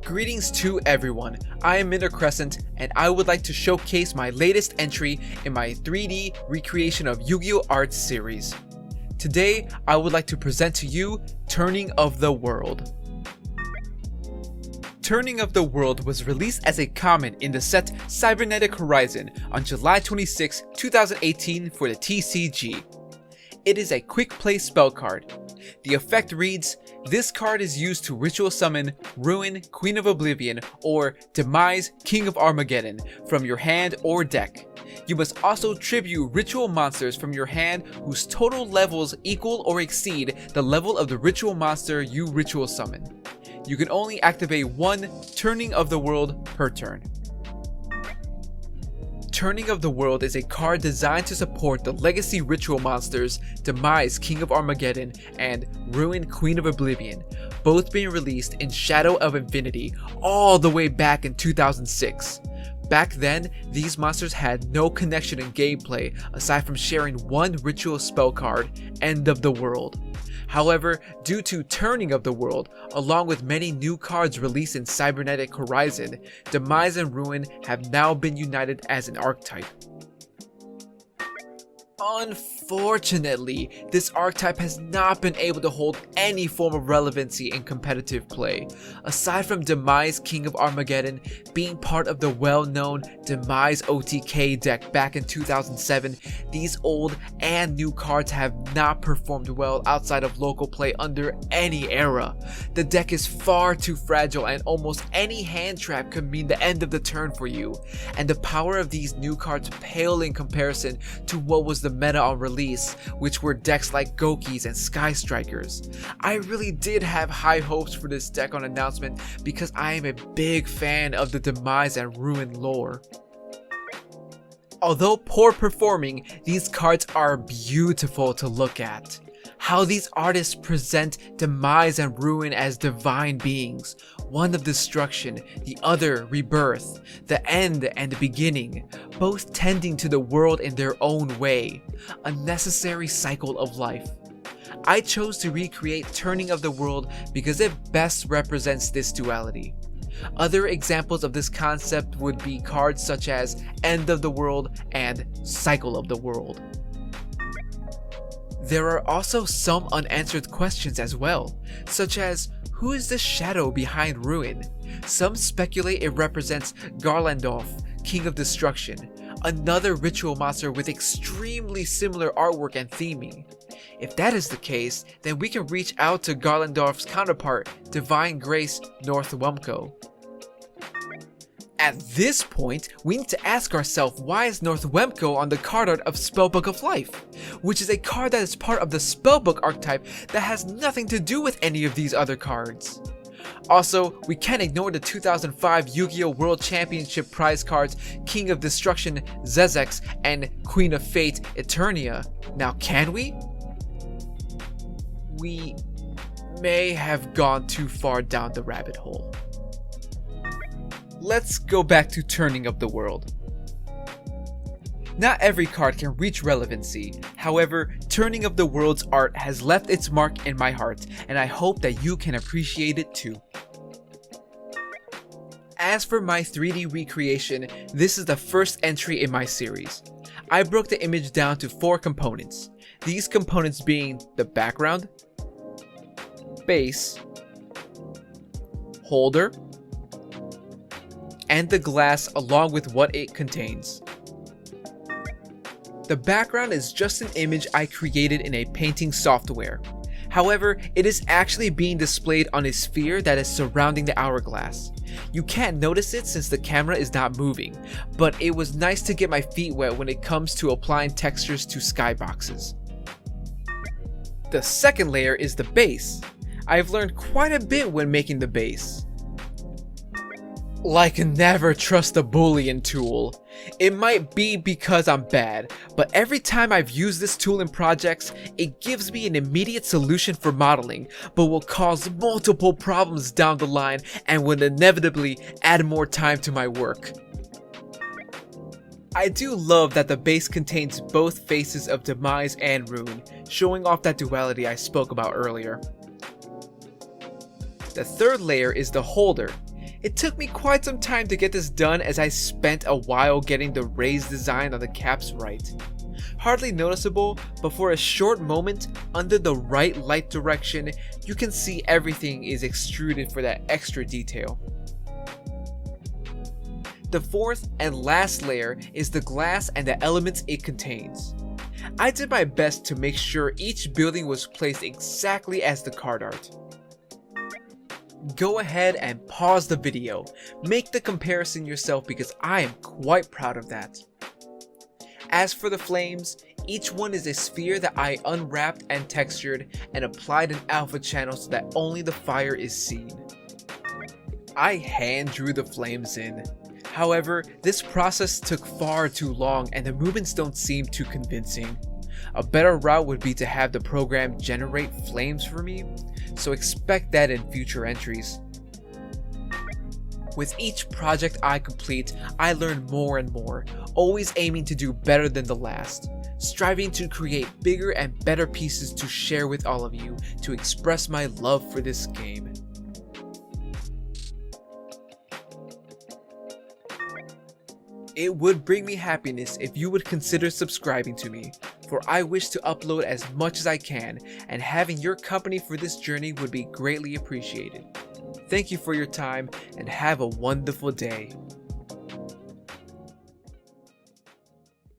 Greetings to everyone, I am Crescent and I would like to showcase my latest entry in my 3D recreation of Yu-Gi-Oh! Art series. Today, I would like to present to you Turning of the World. Turning of the World was released as a common in the set Cybernetic Horizon on July 26, 2018 for the TCG. It is a quick play spell card. The effect reads, this card is used to ritual summon Ruin, Queen of Oblivion, or Demise, King of Armageddon from your hand or deck. You must also tribute ritual monsters from your hand whose total levels equal or exceed the level of the ritual monster you ritual summon. You can only activate one Turning of the World per turn. Turning of the World is a card designed to support the legacy ritual monsters Demise, King of Armageddon, and Ruin, Queen of Oblivion, both being released in Shadow of Infinity all the way back in 2006. Back then, these monsters had no connection in gameplay aside from sharing one ritual spell card, End of the World. However, due to Turning of the World, along with many new cards released in Cybernetic Horizon, Demise and Ruin have now been united as an archetype. Unfortunately, this archetype has not been able to hold any form of relevancy in competitive play, aside from Demise King of Armageddon being part of the well-known Demise OTK deck back in 2007. These old and new cards have not performed well outside of local play under any era. The deck is far too fragile and almost any hand trap could mean the end of the turn for you, and the power of these new cards pale in comparison to what was the meta on release, which were decks like Gokis and Sky Strikers. I really did have high hopes for this deck on announcement because I am a big fan of the Demise and Ruin lore. Although poor performing, these cards are beautiful to look at. How these artists present Demise and Ruin as divine beings, one of destruction, the other rebirth, the end and the beginning, both tending to the world in their own way, a necessary cycle of life. I chose to recreate Turning of the World because it best represents this duality. Other examples of this concept would be cards such as End of the World and Cycle of the World. There are also some unanswered questions as well, such as, who is the shadow behind Ruin? Some speculate it represents Garlandolf, King of Destruction, another ritual monster with extremely similar artwork and theming. If that is the case, then we can reach out to Garlandolf's counterpart, Divine Grace Northwemco. At this point, we need to ask ourselves, why is Northwemco on the card art of Spellbook of Life, which is a card that is part of the Spellbook archetype that has nothing to do with any of these other cards. Also, we can't ignore the 2005 Yu-Gi-Oh! World Championship prize cards King of Destruction Zezex and Queen of Fate Eternia. Now can we? We may have gone too far down the rabbit hole. Let's go back to Turning of the World. Not every card can reach relevancy, however, Turning of the World's art has left its mark in my heart, and I hope that you can appreciate it too. As for my 3D recreation, this is the first entry in my series. I broke the image down to 4 components, these components being the background, base, holder, and the glass along with what it contains. The background is just an image I created in a painting software. However, it is actually being displayed on a sphere that is surrounding the hourglass. You can't notice it since the camera is not moving, but it was nice to get my feet wet when it comes to applying textures to skyboxes. The second layer is the base. I've learned quite a bit when making the base. Like, never trust the Boolean tool. It might be because I'm bad, but every time I've used this tool in projects, it gives me an immediate solution for modeling, but will cause multiple problems down the line and will inevitably add more time to my work. I do love that the base contains both faces of Demise and Ruin, showing off that duality I spoke about earlier. The third layer is the holder. It took me quite some time to get this done as I spent a while getting the raised design on the caps right. Hardly noticeable, but for a short moment, under the right light direction, you can see everything is extruded for that extra detail. The fourth and last layer is the glass and the elements it contains. I did my best to make sure each building was placed exactly as the card art. Go ahead and pause the video, make the comparison yourself because I am quite proud of that. As for the flames, each one is a sphere that I unwrapped and textured and applied an alpha channel so that only the fire is seen. I hand drew the flames in. However, this process took far too long and the movements don't seem too convincing. A better route would be to have the program generate flames for me, so expect that in future entries. With each project I complete, I learn more and more, always aiming to do better than the last, striving to create bigger and better pieces to share with all of you to express my love for this game. It would bring me happiness if you would consider subscribing to me, for I wish to upload as much as I can, and having your company for this journey would be greatly appreciated. Thank you for your time, and have a wonderful day.